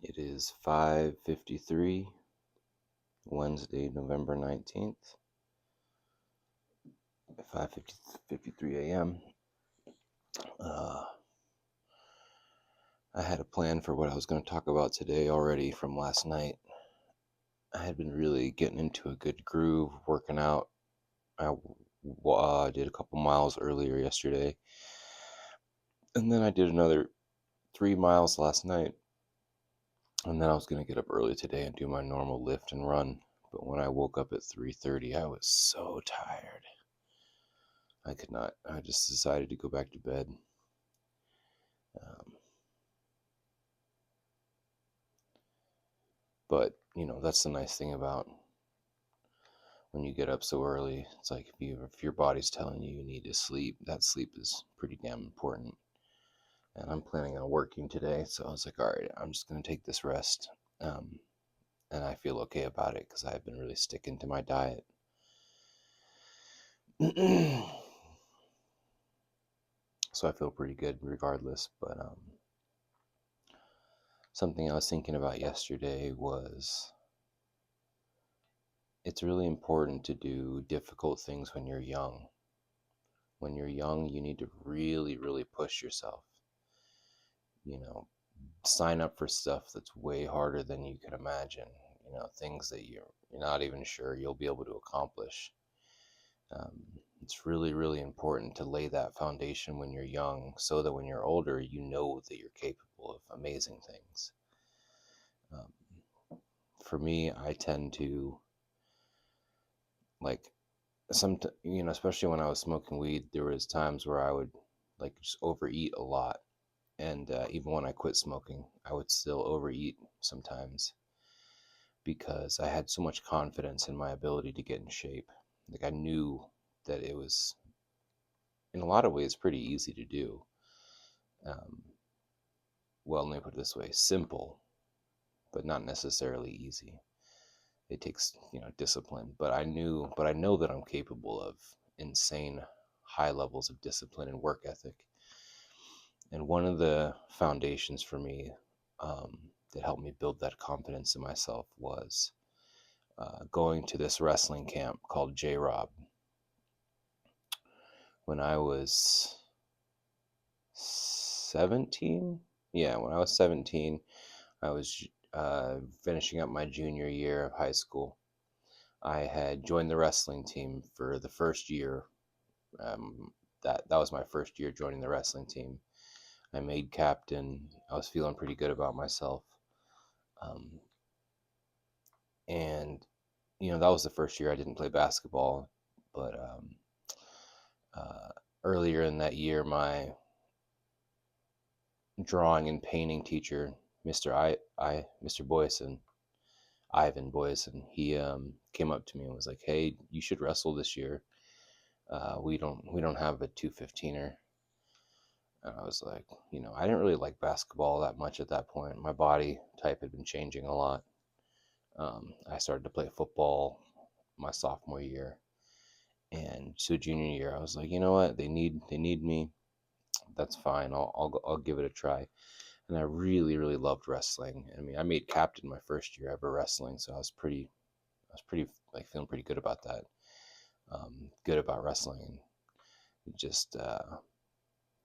It is 5:53, Wednesday, November 19th, 5:53 a.m. I had a plan for what I was going to talk about today already from last night. I had been really getting into a good groove, working out. I did a couple miles earlier yesterday, and then I did another 3 miles last night. And then I was going to get up early today and do my normal lift and run. But when I woke up at 3:30, I was so tired. I could not. I just decided to go back to bed. Um, but that's the nice thing about when you get up so early. It's like if your body's telling you need to sleep, that sleep is pretty damn important. And I'm planning on working today, so I was like, all right, I'm just gonna take this rest. Um, and I feel okay about it because I've been really sticking to my diet. So I feel pretty good regardless. But something I was thinking about yesterday was it's really important to do difficult things when you're young. When you're young, you need to really, really push yourself. You know, sign up for stuff that's way harder than you can imagine. Things that you're not even sure you'll be able to accomplish. Um, it's really, really important to lay that foundation when you're young so that when you're older, you know that you're capable of amazing things. For me, I tend to like especially when I was smoking weed, there was times where I would like just overeat a lot. And even when I quit smoking, I would still overeat sometimes because I had so much confidence in my ability to get in shape. Like I knew that it was, in a lot of ways, pretty easy to do. Um, well, let me put it this way: simple, but not necessarily easy. It takes discipline, but I know that I'm capable of insane high levels of discipline and work ethic. And one of the foundations for me that helped me build that confidence in myself was going to this wrestling camp called Rob. When I was 17, yeah, when I was 17, I was finishing up my junior year of high school. I had joined the wrestling team for the first year. Um, that was my first year joining the wrestling team. I made captain. I was feeling pretty good about myself. Um, and that was the first year I didn't play basketball. But uh, earlier in that year, my drawing and painting teacher, Mr. Boyson, Ivan Boyson, he came up to me and was like, "Hey, you should wrestle this year. We don't have a 215er." And I was like, I didn't really like basketball that much at that point. My body type had been changing a lot. I started to play football my sophomore year, and so junior year, I was like, you know what? They need me. That's fine. I'll give it a try. And I really, really loved wrestling. I mean, I made captain my first year ever wrestling, so I was pretty like feeling pretty good about that. Good about wrestling. Just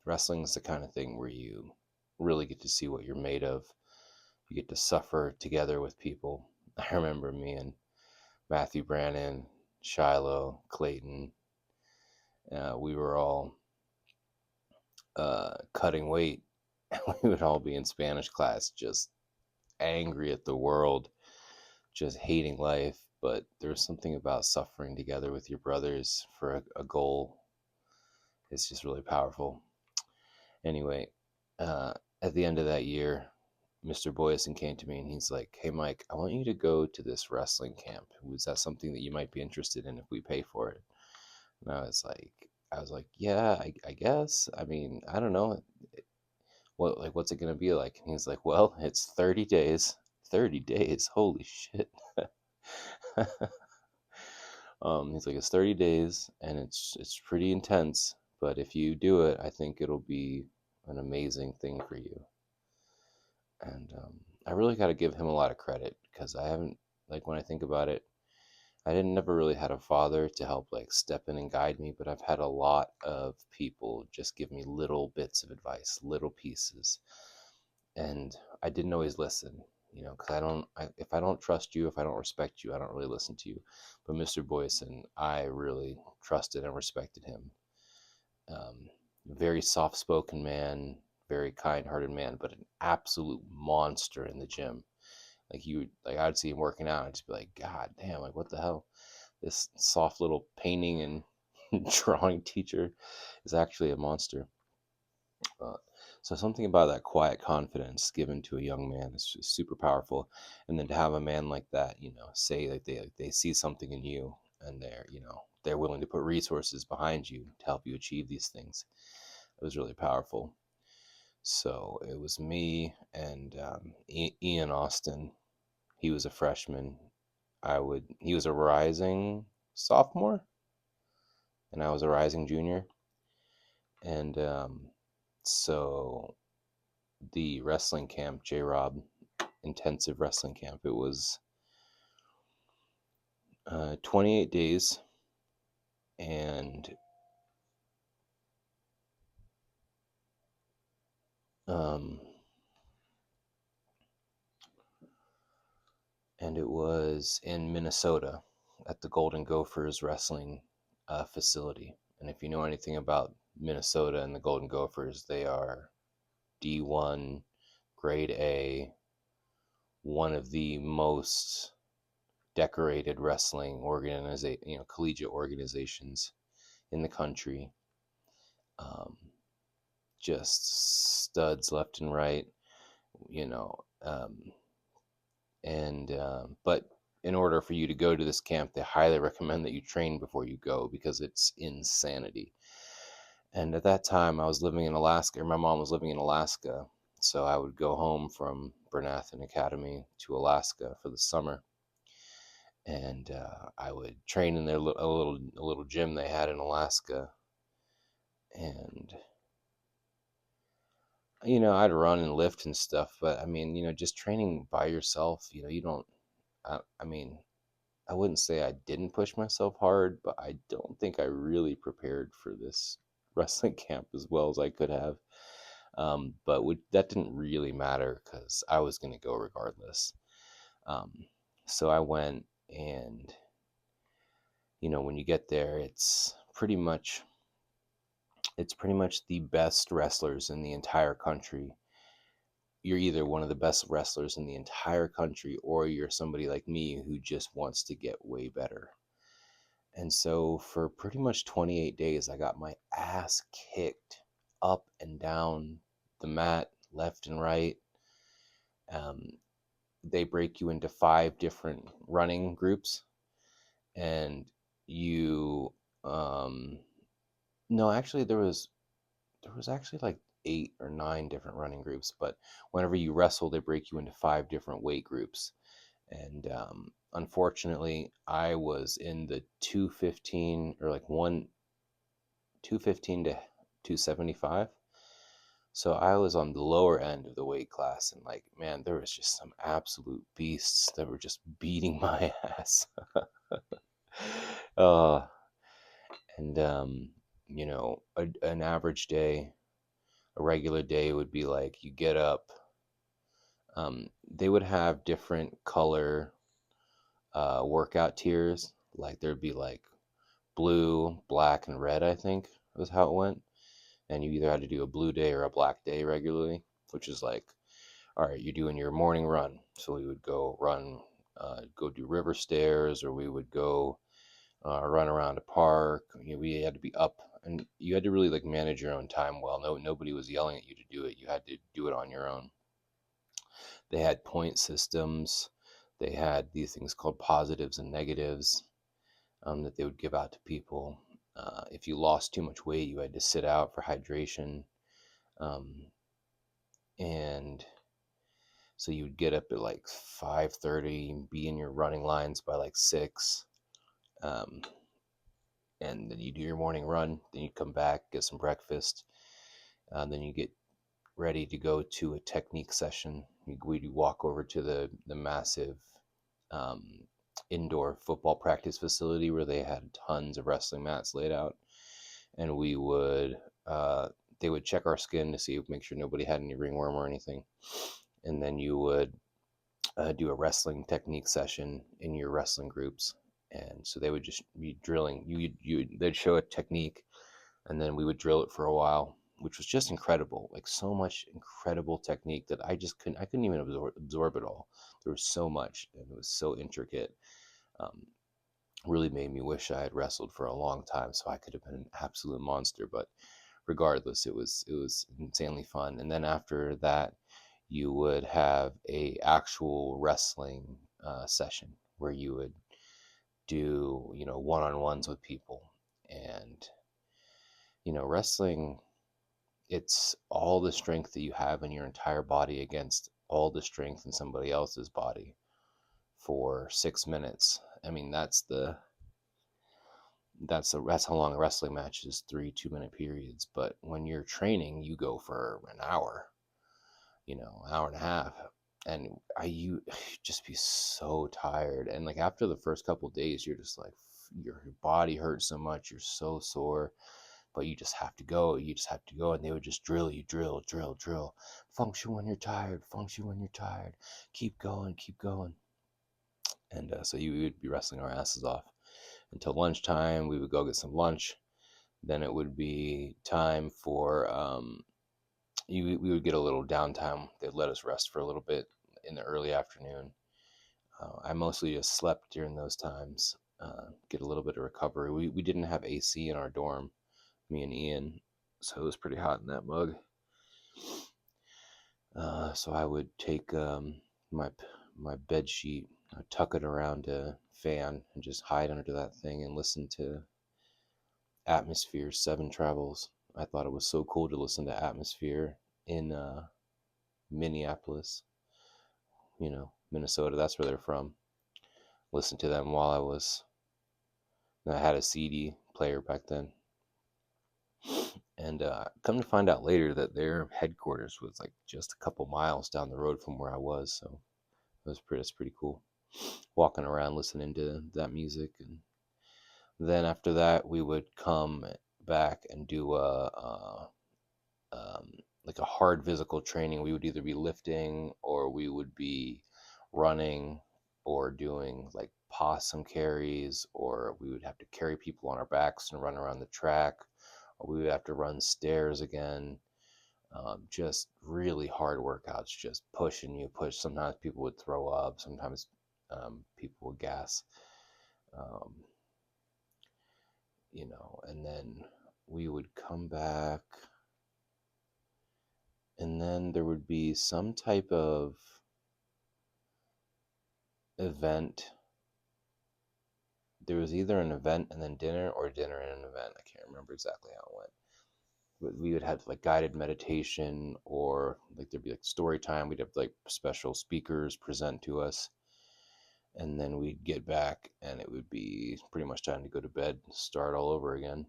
wrestling is the kind of thing where you really get to see what you're made of. You get to suffer together with people. I remember me and Matthew Brannon, Shiloh, Clayton. We were all cutting weight. We would all be in Spanish class, just angry at the world, just hating life. But there's something about suffering together with your brothers for a goal. It's just really powerful. Anyway, uh, at the end of that year, Mr. Boyson came to me and he's like, "Hey, Mike, I want you to go to this wrestling camp. Was that something that you might be interested in if we pay for it?" And I was like, "Yeah, I guess. I mean, I don't know. What's it gonna be like?" And he's like, "Well, it's 30 days. 30 days. Holy shit." He's like, "It's 30 days, and it's pretty intense. But if you do it, I think it'll be an amazing thing for you." And I really got to give him a lot of credit because I haven't, like, when I think about it, I didn't never really had a father to help like step in and guide me, but I've had a lot of people just give me little bits of advice, little pieces, and I didn't always listen, because if I don't trust you, if I don't respect you, I don't really listen to you. But Mr. Boyson, I really trusted and respected him. Um, Very soft-spoken man, very kind-hearted man, but an absolute monster in the gym. Like I'd see him working out, and I'd just be like, God damn, like what the hell? This soft little painting and drawing teacher is actually a monster. Uh, so something about that quiet confidence given to a young man is just super powerful. And then to have a man like that, say like they see something in you, and they're willing to put resources behind you to help you achieve these things. It was really powerful. So it was me and Ian Austin. He was a freshman. He was a rising sophomore, and I was a rising junior. And so the wrestling camp, J Rob intensive wrestling camp, it was 28 days, and um, it was in Minnesota at the Golden Gophers wrestling facility. And if you know anything about Minnesota and the Golden Gophers, they are D1, grade A, one of the most decorated wrestling collegiate organizations in the country. Um, just studs left and right, you know. And But in order for you to go to this camp, they highly recommend that you train before you go because it's insanity. And at that time, I was living in Alaska, or my mom was living in Alaska, so I would go home from Bernathen Academy to Alaska for the summer, and I would train in a little gym they had in Alaska, and I'd run and lift and stuff. But I mean, just training by yourself, you don't. I mean, I wouldn't say I didn't push myself hard, but I don't think I really prepared for this wrestling camp as well as I could have. But that didn't really matter because I was going to go regardless. Um, so I went, and when you get there, it's pretty much the best wrestlers in the entire country. You're either one of the best wrestlers in the entire country, or you're somebody like me who just wants to get way better. And so for pretty much 28 days, I got my ass kicked up and down the mat, left and right. Um, they break you into 5 different running groups, and you, no, actually, there was actually like 8 or 9 different running groups, but whenever you wrestle, they break you into 5 different weight groups. And unfortunately, I was in the 215, or like 215 to 275. So I was on the lower end of the weight class, and like, man, there was just some absolute beasts that were just beating my ass. uh, and an average day, a regular day would be like you get up. They would have different color workout tiers. Like there'd be like blue, black, and red, I think was how it went. And you either had to do a blue day or a black day regularly, which is like, all right, you're doing your morning run. So we would go run, go do river stairs, or we would go run around a park. We had to be up, and you had to really like manage your own time well. Nobody was yelling at you to do it. You had to do it on your own. They had point systems. They had these things called positives and negatives that they would give out to people. If you lost too much weight, you had to sit out for hydration. Um, and so you would get up at like 5:30, be in your running lines by like 6. Um, and then you do your morning run. Then you come back, get some breakfast. Then you get ready to go to a technique session. We'd walk over to the massive um, indoor football practice facility where they had tons of wrestling mats laid out, and we would they would check our skin to see, make sure nobody had any ringworm or anything, and then you would do a wrestling technique session in your wrestling groups. And so they would just be drilling you. They'd show a technique, and then we would drill it for a while, which was just incredible. Like, so much incredible technique that I couldn't even absorb it all. There was so much, and it was so intricate. Um, really made me wish I had wrestled for a long time so I could have been an absolute monster. But regardless, it was insanely fun. And then after that, you would have a actual wrestling session where you would do, one-on-ones with people. And wrestling, it's all the strength that you have in your entire body against all the strength in somebody else's body for 6 minutes. I mean, that's how long a wrestling match is, 3 2-minute periods. But when you're training, you go for an hour, hour and a half. And you just be so tired. And like after the first couple of days, you're just like, your body hurts so much, you're so sore, but you just have to go. You just have to go. And they would just drill you, drill, drill, drill. Function when you're tired, function when you're tired. Keep going, keep going. And so you would be wrestling our asses off until lunchtime. We would go get some lunch. Then it would be time for we would get a little downtime. They'd let us rest for a little bit in the early afternoon. I mostly just slept during those times, get a little bit of recovery. We didn't have AC in our dorm, me and Ian, so it was pretty hot in that mug. So I would take my bed sheet, tuck it around a fan, and just hide under that thing and listen to Atmosphere Seven Travels. I thought it was so cool to listen to Atmosphere in Minneapolis, Minnesota. That's where they're from. Listen to them while I had a CD player back then. And come to find out later that their headquarters was like just a couple miles down the road from where I was. So it's pretty cool. Walking around listening to that music. And then after that, we would come back and do like a hard physical training. We would either be lifting, or we would be running, or doing like possum carries, or we would have to carry people on our backs and run around the track, or we would have to run stairs again. Just really hard workouts, just pushing you, push. Sometimes people would throw up, sometimes people would gas, um, and then we would come back, and then there would be some type of event. There was either an event and then dinner, or dinner and an event. I can't remember exactly how it went. But we would have like guided meditation, or like there'd be like story time. We'd have like special speakers present to us. And then we'd get back, and it would be pretty much time to go to bed, start all over again.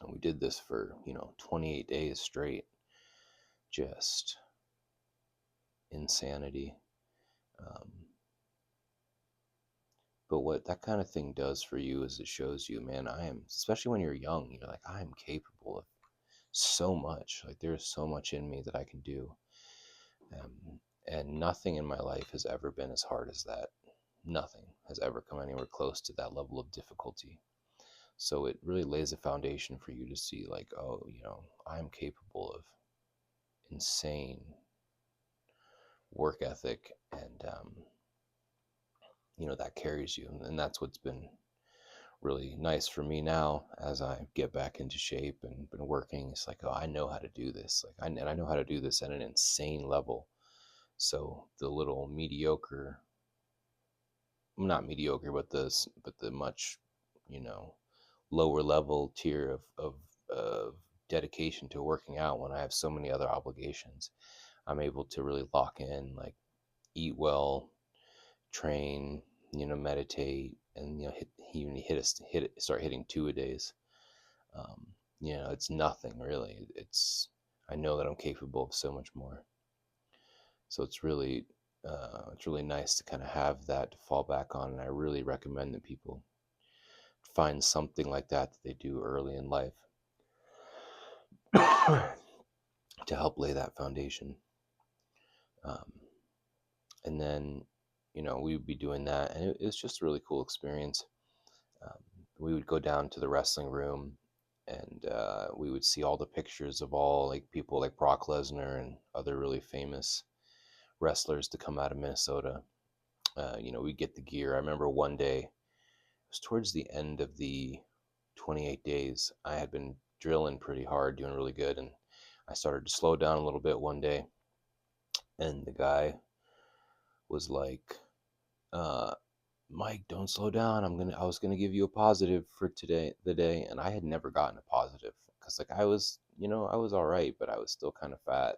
And we did this for, 28 days straight. Just insanity. Um, But what that kind of thing does for you is it shows you, man, especially when you're young, you're like, I am capable of so much. Like, there's so much in me that I can do. And nothing in my life has ever been as hard as that. Nothing has ever come anywhere close to that level of difficulty. So it really lays a foundation for you to see, like, oh, I'm capable of insane work ethic, and that carries you. And that's what's been really nice for me now as I get back into shape and been working. It's like, oh, I know how to do this. And I know how to do this at an insane level. So the little mediocre, not mediocre, but the much, lower level tier of dedication to working out, when I have so many other obligations, I'm able to really lock in, like, eat well, train, meditate, and start hitting two a days. It's nothing really. I know that I'm capable of so much more. So it's really nice to kind of have that to fall back on, and I really recommend that people find something like that they do early in life to help lay that foundation. Um, and then, we would be doing that, and it was just a really cool experience. Um, we would go down to the wrestling room, and we would see all the pictures of all like people like Brock Lesnar and other really famous wrestlers to come out of Minnesota. We get the gear. I remember one day, it was towards the end of the 28 days. I had been drilling pretty hard, doing really good, and I started to slow down a little bit one day, and the guy was like, uh, "Mike, don't slow down. I was gonna give you a positive for the day," and I had never gotten a positive because like I was all right, but I was still kind of fat,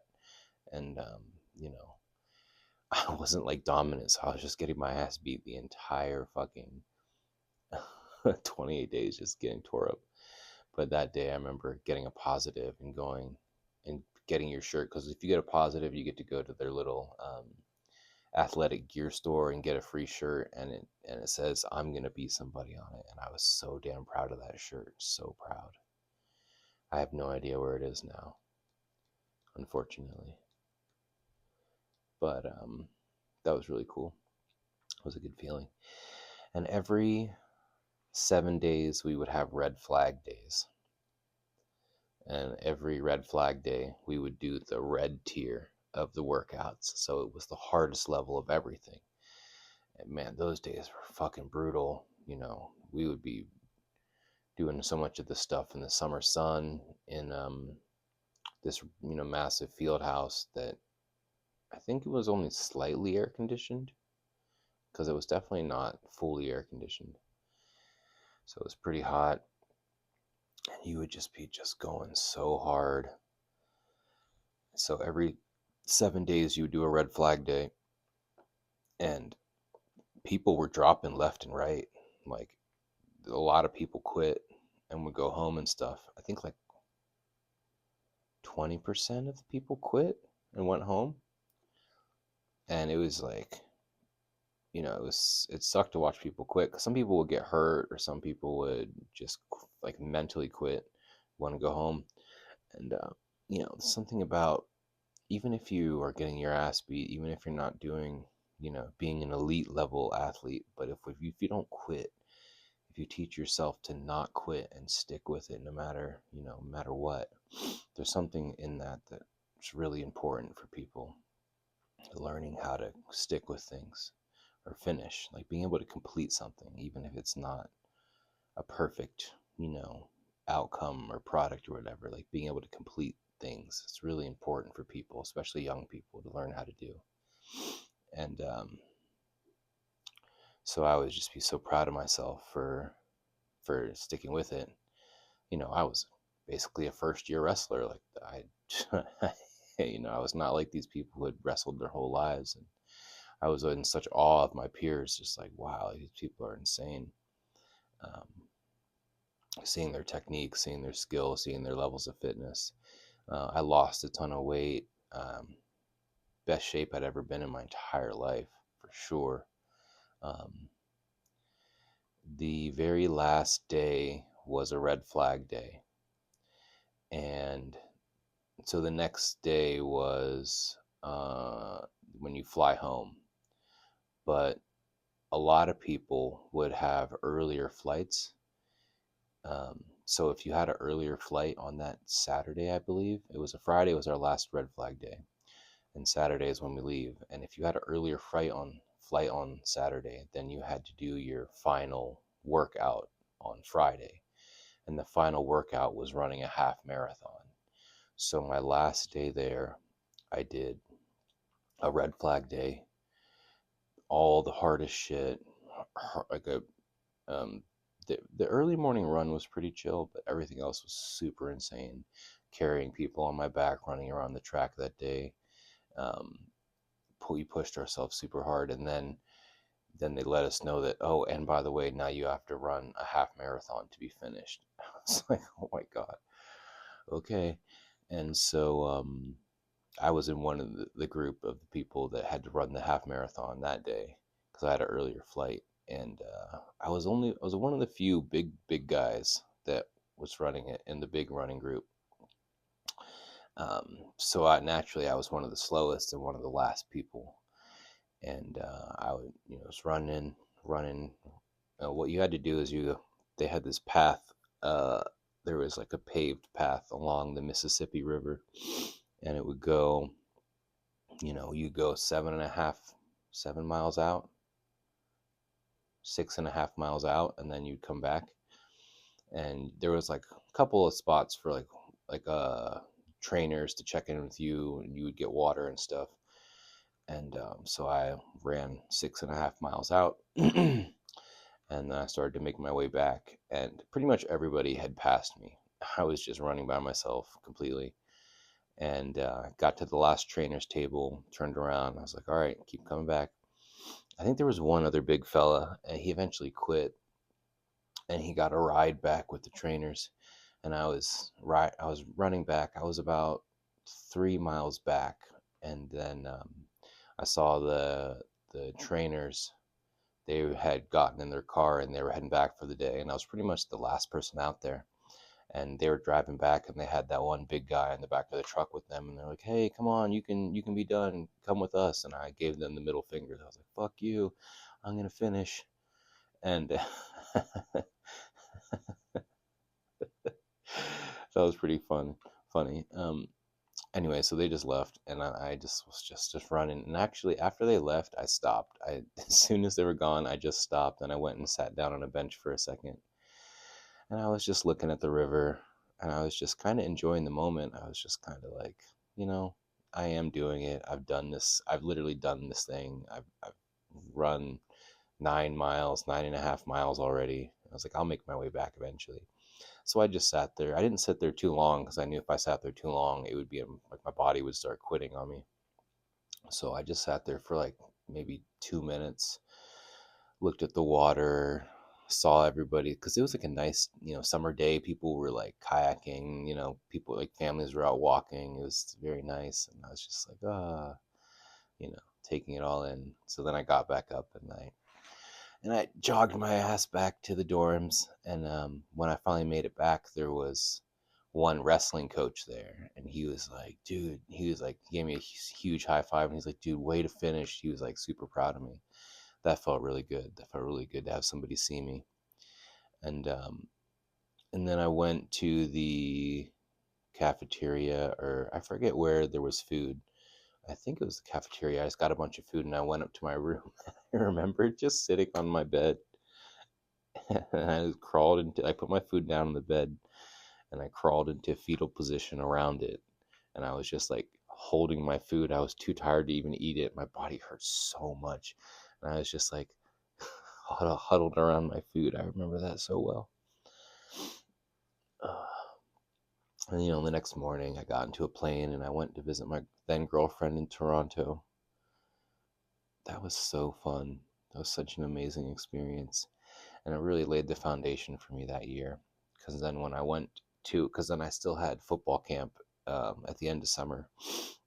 and you know, I wasn't like dominant, so I was just getting my ass beat the entire fucking 28 days, just getting tore up. But that day, I remember getting a positive and going and getting your shirt, because if you get a positive, you get to go to their little athletic gear store and get a free shirt, and it says "I'm gonna be somebody" on it, and I was so damn proud of that shirt, so proud. I have no idea where it is now, unfortunately, but that was really cool. It was a good feeling. And every 7 days we would have red flag days, and every red flag day we would do the red tier of the workouts, so it was the hardest level of everything. And man, those days were fucking brutal. We would be doing so much of this stuff in the summer sun in this massive field house that I think it was only slightly air conditioned, because it was definitely not fully air conditioned. So it was pretty hot, and you would just be just going so hard. So every 7 days you would do a red flag day, and people were dropping left and right. Like a lot of people quit and would go home and stuff. I think like 20% of the people quit and went home. And it was like, it sucked to watch people quit, because some people would get hurt, or some people would just like mentally quit, want to go home. And something about, even if you are getting your ass beat, even if you're not doing, being an elite level athlete, but if you don't quit, if you teach yourself to not quit and stick with it, no matter what, there's something in that's really important for people. Learning how to stick with things or finish, like being able to complete something, even if it's not a perfect, outcome or product or whatever, like being able to complete things. It's really important for people, especially young people, to learn how to do. And so I would just be so proud of myself for sticking with it. I was basically a first year wrestler. Like I was not like these people who had wrestled their whole lives, and I was in such awe of my peers, just like, wow, these people are insane. Um, Seeing their technique, seeing their skill, seeing their levels of fitness. I lost a ton of weight. Best shape I'd ever been in my entire life, for sure. Um, the very last day was a red flag day. And so the next day was when you fly home. But a lot of people would have earlier flights. So if you had an earlier flight on that Saturday, I believe it was a Friday, was our last red flag day, and Saturday is when we leave. And if you had an earlier flight on Saturday, then you had to do your final workout on Friday, and the final workout was running a half marathon. So my last day there, I did a red flag day, all the hardest shit, like a um, the early morning run was pretty chill, but everything else was super insane. Carrying people on my back, running around the track that day. Um, we pushed ourselves super hard, and then they let us know that, oh, and by the way, now you have to run a half marathon to be finished. It's like, oh my god, okay. And so I was in one of the group of the people that had to run the half marathon that day because I had an earlier flight, and I was one of the few big guys that was running it in the big running group. So I was one of the slowest and one of the last people, and I would was running. What you had to do is they had this path. Uh, there was like a paved path along the Mississippi River, and it would go. You go 7 miles out, 6.5 miles out, and then you'd come back. And there was like a couple of spots for like trainers to check in with you, and you would get water and stuff. And so I ran 6.5 miles out, and then I started to make my way back, and pretty much everybody had passed me. I was just running by myself completely, and got to the last trainer's table, turned around. I was like, all right, keep coming back. I think there was one other big fella, and he eventually quit, and he got a ride back with the trainers. And I was running back. I was about 3 miles back, and then I saw the trainers. They had gotten in their car and they were heading back for the day, and I was pretty much the last person out there. And they were driving back, and they had that one big guy in the back of the truck with them, and they're like, "Hey, come on, you can be done. Come with us." And I gave them the middle finger. I was like, "Fuck you, I'm gonna finish." And that was pretty funny. Anyway, so they just left, and I just was just running. And actually, after they left, I stopped. As soon as they were gone, I just stopped, and I went and sat down on a bench for a second, and I was just looking at the river, and I was just kind of enjoying the moment. I was just kind of like, you know, I am doing it. I've done this. I've literally done this thing. I've run 9 miles, 9.5 miles already. I was like, I'll make my way back eventually. So I just sat there. I didn't sit there too long because I knew if I sat there too long, it would be like my body would start quitting on me. So I just sat there for like maybe 2 minutes, looked at the water, saw everybody because it was like a nice, summer day. People were like kayaking, people like families were out walking. It was very nice. And I was just like, taking it all in. So then I got back up and I jogged my ass back to the dorms. And when I finally made it back, there was one wrestling coach there, and he was like, "Dude," he gave me a huge high five, and he's like, "Dude, way to finish." He was like super proud of me. That felt really good. That felt really good to have somebody see me. And then I went to the cafeteria, or I forget where there was food. I think it was the cafeteria. I just got a bunch of food, and I went up to my room. I remember just sitting on my bed, and I put my food down on the bed, and I crawled into fetal position around it. And I was just like holding my food. I was too tired to even eat it. My body hurt so much. And I was just like huddled around my food. I remember that so well. Uh, and the next morning I got into a plane and I went to visit my then girlfriend in Toronto. That was so fun. That was such an amazing experience. And it really laid the foundation for me that year. Because then I still had football camp at the end of summer.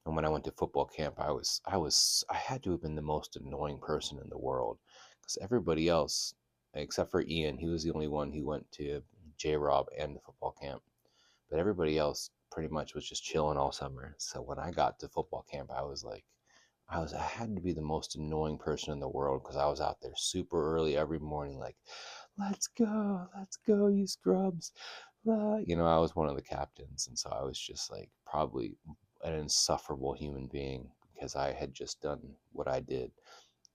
And when I went to football camp, I had to have been the most annoying person in the world because everybody else, except for Ian, he was the only one who went to Rob and the football camp. But everybody else pretty much was just chilling all summer. So when I got to football camp, I had to be the most annoying person in the world because I was out there super early every morning, like, let's go, you scrubs. I was one of the captains, and so I was just like probably an insufferable human being because I had just done what I did.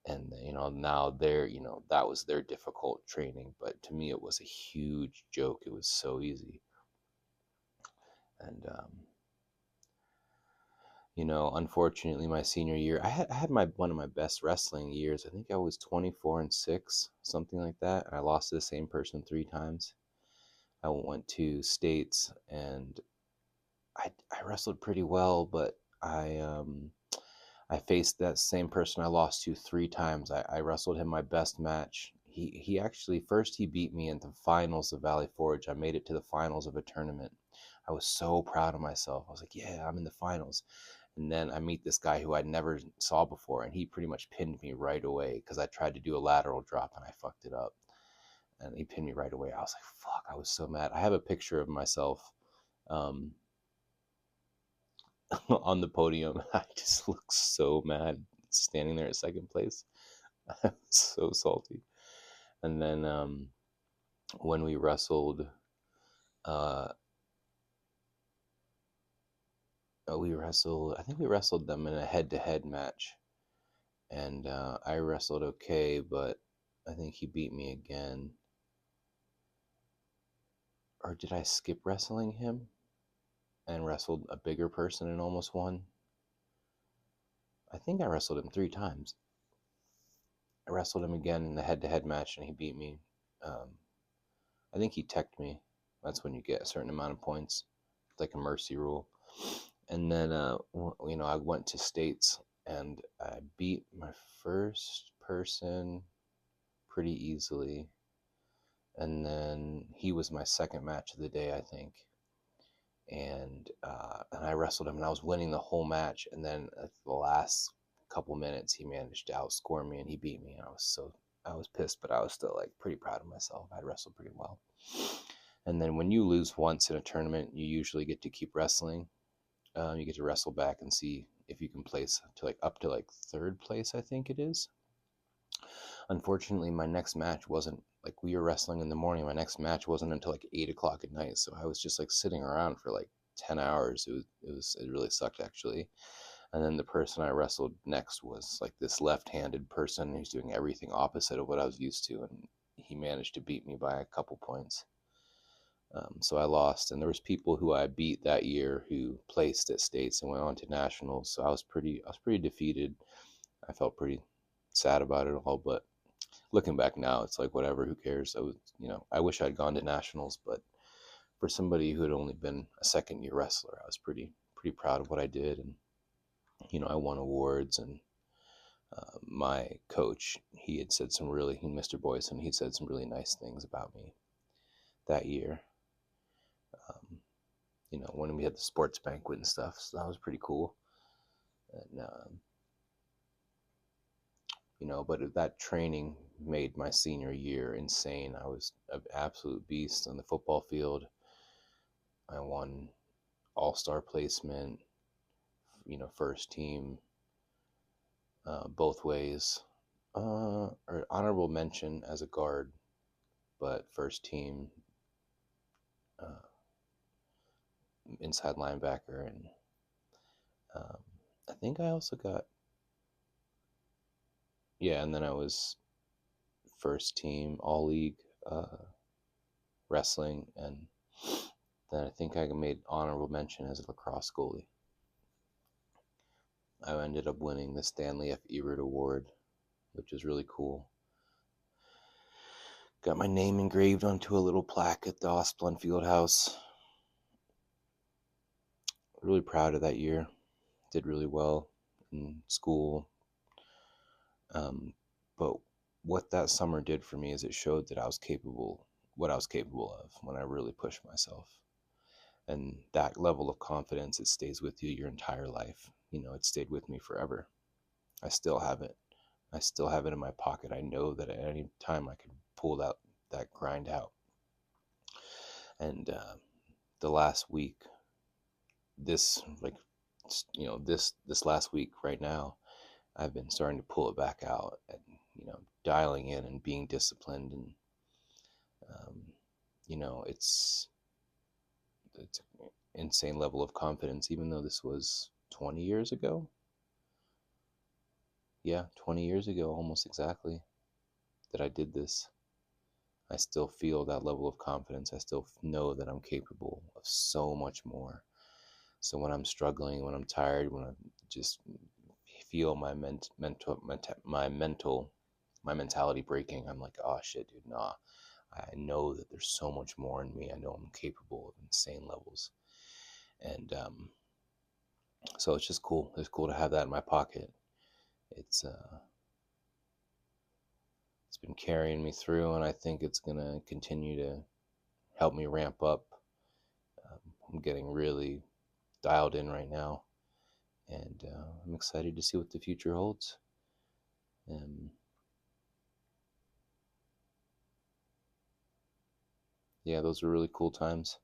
And now that was their difficult training, but to me it was a huge joke. It was so easy. And unfortunately, my senior year, I had my one of my best wrestling years. I think I was 24-6, something like that. And I lost to the same person 3 times. I went to states, and I wrestled pretty well, but I faced that same person I lost to 3 times. I wrestled him my best match. he actually first he beat me in the finals of Valley Forge. I made it to the finals of a tournament. I was so proud of myself. I was like, yeah, I'm in the finals. And then I meet this guy who I never saw before, and he pretty much pinned me right away because I tried to do a lateral drop and I fucked it up. And he pinned me right away. I was like, fuck, I was so mad. I have a picture of myself um, on the podium. I just look so mad standing there at second place. I was so salty. And then when we wrestled, uh, I think we wrestled them in a head-to-head match. And I wrestled okay, but I think he beat me again. Or did I skip wrestling him and wrestled a bigger person and almost won? I think I wrestled him 3 times. I wrestled him again in the head-to-head match, and he beat me. I think he teched me. That's when you get a certain amount of points. It's like a mercy rule. And then, I went to states, and I beat my first person pretty easily. And then he was my second match of the day, I think. And I wrestled him, and I was winning the whole match. And then at the last couple minutes, he managed to outscore me, and he beat me. And I was pissed, but I was still like pretty proud of myself. I wrestled pretty well. And then when you lose once in a tournament, you usually get to keep wrestling. You get to wrestle back and see if you can place to like up to like third place, I think it is. Unfortunately, my next match wasn't like we were wrestling in the morning. My next match wasn't until like 8 o'clock at night. So I was just like sitting around for like 10 hours. It really sucked actually. And then the person I wrestled next was like this left-handed person who's doing everything opposite of what I was used to. And he managed to beat me by a couple points. So I lost, and there was people who I beat that year who placed at states and went on to nationals. So I was pretty defeated. I felt pretty sad about it all, but looking back now, it's like whatever, who cares? I wish I'd gone to nationals, but for somebody who had only been a second year wrestler, I was pretty proud of what I did, and I won awards. And my coach, he had said Mr. Boyson, he said some really nice things about me that year. When we had the sports banquet and stuff, so that was pretty cool. And but that training made my senior year insane. I was an absolute beast on the football field. I won all-star placement, first team, both ways, or honorable mention as a guard, but first team, inside linebacker. And I think I also got, and then I was first team all league wrestling, and then I think I made honorable mention as a lacrosse goalie. I ended up winning the Stanley F. Ebert Award, which is really cool. Got my name engraved onto a little plaque at the Osplund Fieldhouse. Really proud of that year. Did really well in school. But what that summer did for me is it showed that what I was capable of when I really pushed myself. And that level of confidence, it stays with you your entire life. It stayed with me forever. I still have it. I still have it in my pocket. I know that at any time I can pull that grind out. And the last week, this last week right now, I've been starting to pull it back out and dialing in and being disciplined. And it's an insane level of confidence, even though this was 20 years ago. 20 years ago, almost exactly, that I did this. I still feel that level of confidence. I still know that I'm capable of so much more. So when I'm struggling, when I'm tired, when I just feel my mentality breaking, I'm like, oh shit, dude, nah. I know that there's so much more in me. I know I'm capable of insane levels. And so it's just cool. It's cool to have that in my pocket. It's It's been carrying me through, and I think it's going to continue to help me ramp up. I'm getting really dialed in right now, and I'm excited to see what the future holds. Yeah, those were really cool times,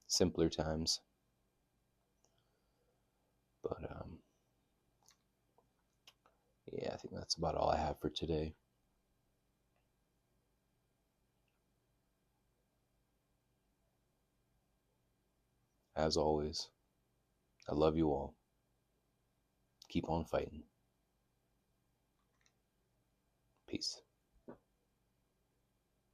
simpler times. But yeah, I think that's about all I have for today. As always, I love you all. Keep on fighting. Peace.